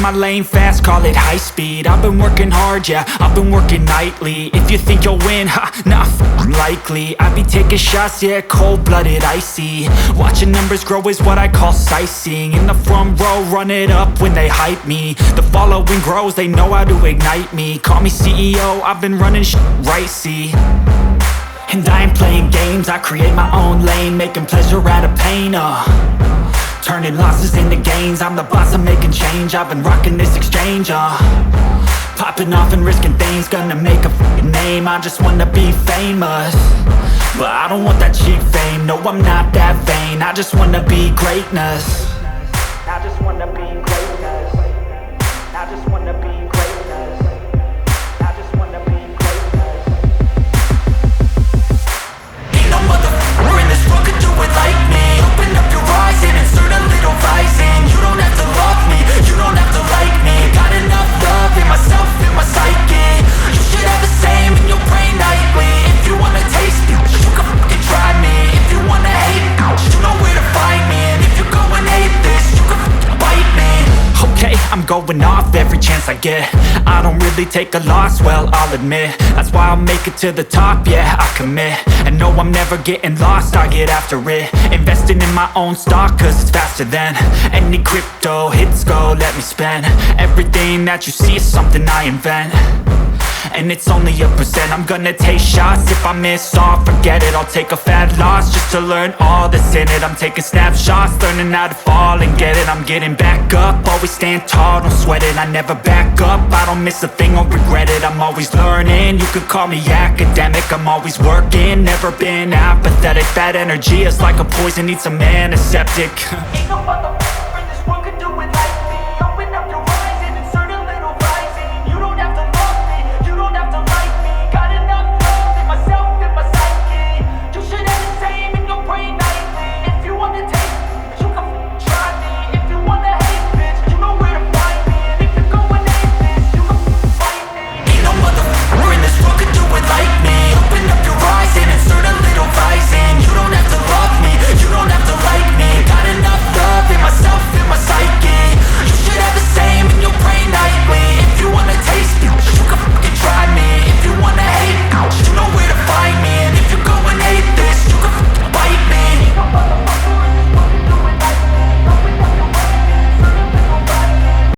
My lane fast, call it high speed. I've been working hard, yeah, I've been working nightly. If you think you'll win, ha, not likely. I be taking shots, yeah, cold-blooded, icy. Watching numbers grow is what I call sightseeing. In the front row, run it up when they hype me. The following grows, they know how to ignite me. Call me CEO, I've been running right, see. And I ain't playing games, I create my own lane, making pleasure out of pain, turning losses into gains. I'm the boss, I'm making change. I've been rocking this exchange, popping off and risking things. Gonna make a f***ing name. I just wanna be famous, but I don't want that cheap fame. No, I'm not that vain. I just wanna be greatness. I just wanna be greatness. I just wanna be greatness. I just wanna be greatness. Ain't no motherfucker in this world could do it like me. Open up your eyes and insert a little rising. You don't have to love me, you don't have to like me. Got enough love in myself, in my psyche. You should have the same in your brain nightly. If you wanna taste me, you can fucking try me. If you wanna hate, you know where to find me. And if you go and hate this, you can fucking bite me. Okay, I'm going off every chance I get. I don't really take a loss, well, I'll admit. That's why I'll make it to the top, yeah, I commit. And no, I'm never getting lost, I get after it. Investing in my own stock, cause it's faster than any crypto hits go, let me spend. Everything that you see is something I invent, and it's only a percent. I'm gonna take shots, if I miss all, forget it. I'll take a fat loss just to learn all that's in it. I'm taking snapshots, learning how to fall and get it. I'm getting back up, always stand tall, don't sweat it. I never back up, I don't miss a thing or regret it. I'm always learning, you could call me academic. I'm always working, never been apathetic. That energy is like a poison, needs some antiseptic.